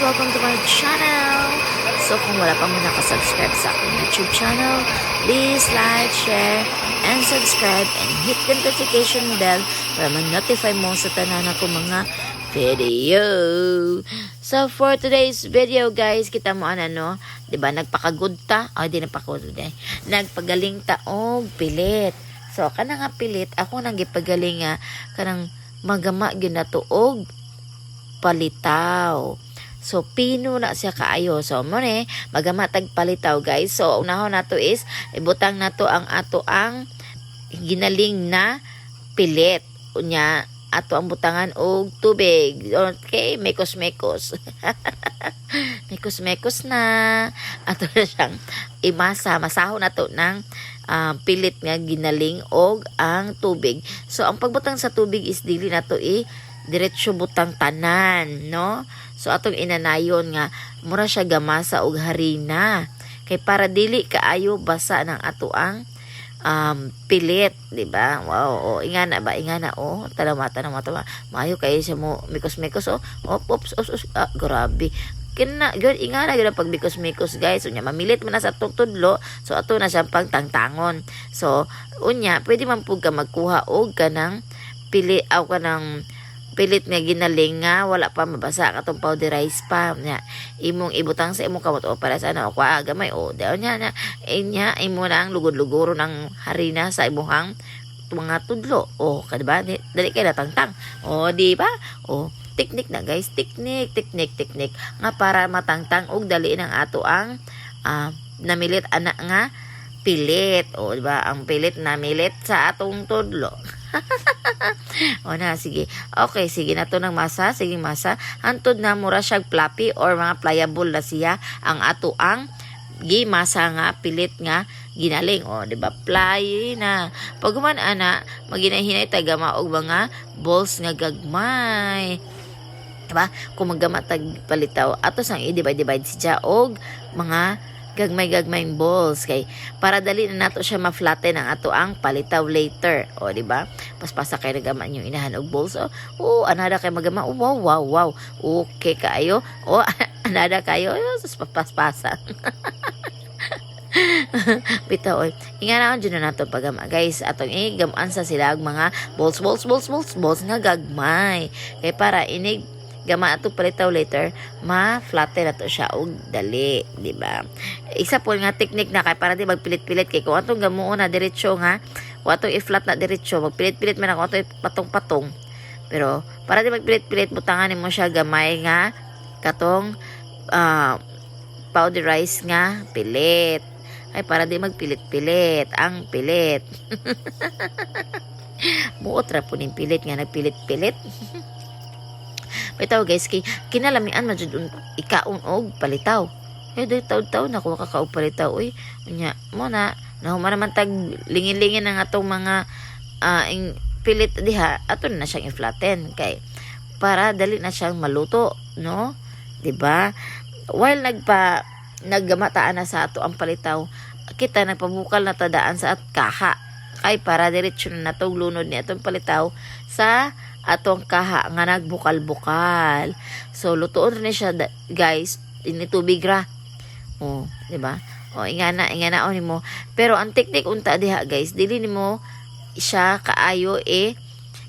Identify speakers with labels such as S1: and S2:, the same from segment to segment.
S1: Welcome to my channel. So kung wala pa mo nakasubscribe sa aking YouTube channel, please like, share, and subscribe and hit the notification bell para ma-notify mo sa tanan ako mga video. So for today's video guys, kita mo ano, 'di ba nagpakagud ta? Di napakagud eh. Nagpagaling ta og pilit. So kana nga pilit ako nang gipagaling nga kanang magama gyud nato og palitaw. So pino na siya kaayo. So mo ne magama tag palitaw guys. So unahon nato is ibutang nato ang ato ang ginaling na pilit. Unya ato ang butangan og tubig. Okay, mekos-mekos. Mekos-mekos na. Ato na siyang imasa. Masahon nato ng pilit nga ginaling og ang tubig. So ang pagbutang sa tubig is dili nato diretso butang tanan, no? So atong inanayon nga mura siya gamasa og harina. Kay para dili kaayo basa ng ato ang pilit, di ba? Wow, ingana ba? Ingana, talamata. Maayo kayo siya mo, mikos-mikos, Oops, grabe. Kina, good, ingana, good, pag mikos-mikos, guys. Unya, mamilit man na sa tudlo, so ato na siyang pagtangtangon. So, unya, pwede man po ka magkuha og kanang pilit, kanang pilit nga ginaling nga wala pa mabasa katong powderize pa nya imong ibutang sa imong kamot para sa ano kwa gamay daw nya imo nang lugod-luguro ng harina sa imong mga tudlo kadiba dali kay natangtang di ba teknik na guys, teknik nga para matangtang og dali ng ato ang namilit ana nga pilit di ba ang pilit namilit sa atong tudlo. Sige. Okay, sige na to ng masa. Sige masa. Hantod na mura siya fluffy or mga pliable na siya ang ato ang gimasa nga pilit nga ginaling. Diba? Ply na. Pag man ana, maginahinay tagama og mga balls nga gagmay. Diba? Kung magama tag palitaw, ato sang i-divide siya og mga gagmay balls kay para dali na nato siya ma-flatten ang ato ang palitaw later di ba paspasa kay nagaman yung inahan og balls anada kay magama wow okay kayo anada kayo paspasa bitaw ingana on jud na nato pagama guys atong igaman sa sila og mga balls nga gagmay kay para inig gama ato palitaw later ma-flatten nato siya og dali, di ba? Isa po nga teknik na kay para di magpilit-pilit kay kung atong gamuon na diretso nga, kung atong i-flat na diretso, magpilit-pilit man ako atong patong-patong. Pero para di magpilit-pilit butangan mo siya gamay nga katong powderized nga pilit. Ay para di magpilit-pilit ang pilit. Buot ra po ning pilit nga nagpilit-pilit. Bitaw guys, kinalamian man jud ikaon og palitaw. Taw na ko kakaog palitaw. Unya mo na nahuman naman tag lingin-lingin ang atong mga pilit diha, ato na siyang i-flatten kay para dali na siyang maluto, no? 'Di ba? While naggamataan na sa ato ang palitaw, kita nagpabukal na tadaan sa kaha kay para diretso na natong lunod ni atong palitaw sa atong kaha nga nagbukal-bukal. So lutuon rin siya guys, ini tubig ra. Di ba? Ingana nimo. Pero ang teknik unta diha guys, dili nimo siya kaayo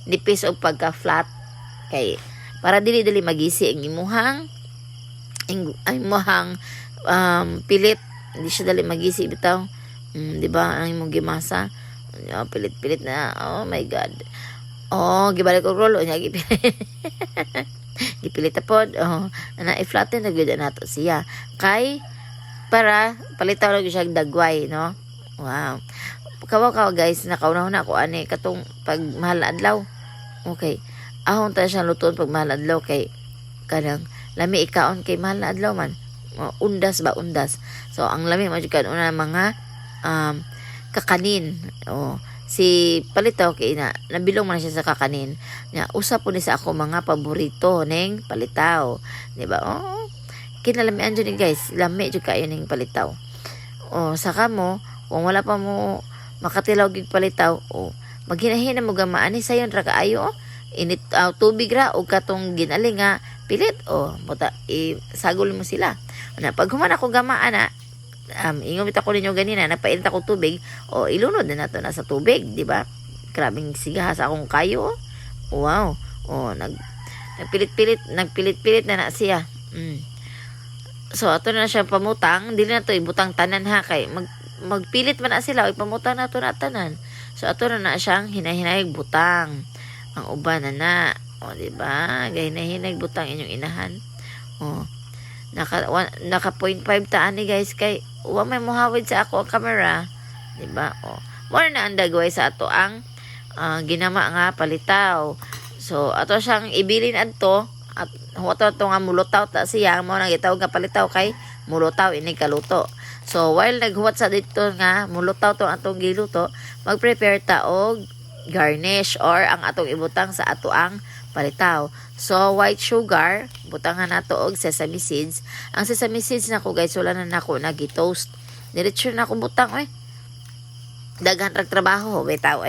S1: nipis og pagka-flat kay para dili magisi ang imuhang pilit, hindi siya dali magisi bitaw. Di ba? Ang imong gimasa, pilit-pilit na. Oh my god. Gibalik og rolo nya gipilit pod na i-flatten na gyud nato siya kay para palitaw lang siya dagway, no? Wow. Kawa guys, nakauna ako ani katong pag mahal na adlaw. Okay. Ahon ta siya luton pag mahal na adlaw kay kanang lami ikaon kay mahal na adlaw man. Undas. So ang lami mo jud una mga kakanin. Si palitaw kay nabilong man siya sa kakanin. Usa po ni sa ako mga paborito ning palitaw. Di ba? Kinalamian dyan guys. Lami dyan kayo ning palitaw. Saka mo, kung wala pa mo makatilaw gig palitaw, maghinahin na mo gamaan sayon ra kaayo. Init tubig ra o katong ginaling nga pilit sagol mo sila. Una, pag human ako gamaan na, ingomit ako ninyo ganina, nagpainit ako tubig, ilunod na nato na sa tubig, di ba? Grabing siga sa akong kayo. Wow. Nagpilit-pilit na siya. So, ato na siya pamutang, dili na to ibutang tanan ha, kay magpilit man na sila, ipamutang na to na tanan. So, ato na siyang hinahinay butang. Ang uban na. Diba? Hinahinay butang inyong inahan. Naka 0.5 taan ni guys, kay may muhawid sa ako ang camera. Diba? Muna na ang dagway sa ato ang ginama nga palitaw. So, ato siyang ibilin adto at huwato nga mulutaw ta siya mo nang gitawag nga palitaw kay mulutaw ini kaluto. So, while naghuwat sa dito nga mulutaw to atong giluto, mag-prepare ta og garnish or ang atong ibutang sa ato ang palitaw. So, white sugar, butangan nato og sesame seeds. Ang sesame seeds nako guys, wala na nako nagi-toast. Diretso na ako butang daghan rag trabaho bitaw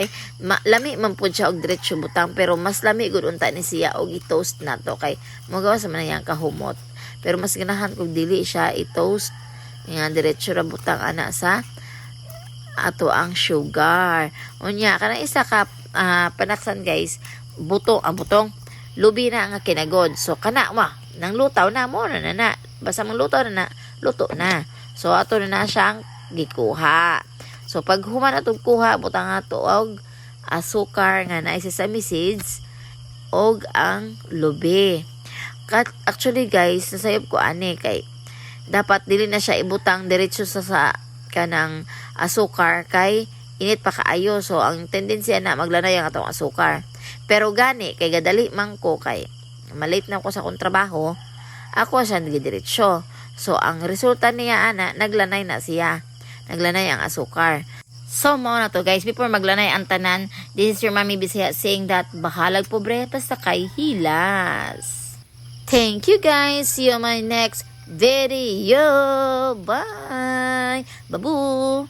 S1: lami man pud siya og diretso butang, pero mas lami gud unta ni siya og i-toast nato kay magawa sa man yang kahumot. Pero mas ganahan kog dili siya i-toast nga diretso ra butang ana sa ato ang sugar. Unya kana isa ka panaksan guys, ang butong lubi na nga kinagod. So kana nang lutaw na mo na basta mang lutaw na luto na. So ato na siyang gikuha. So pag human atong kuha, butang ato og asukar nga na sesame seeds og ang lubi. Actually guys, nasayop ko kay dapat dili na siya ibutang diretso sa kanang asukar kay init pa kaayo. So ang tendency na maglanay ang atong asukar. Pero gani kay gadali man ko kay malate na ko sa akong trabaho, ako siya diretso. So ang resulta niya naglanay na siya. Naglanay ang asukar. So, mao na to guys. Before maglanay ang tanan, this is your Mami Bisaya saying that bahalag pobre basta kay hilas. Thank you guys. See you on my next video. Bye. Babu.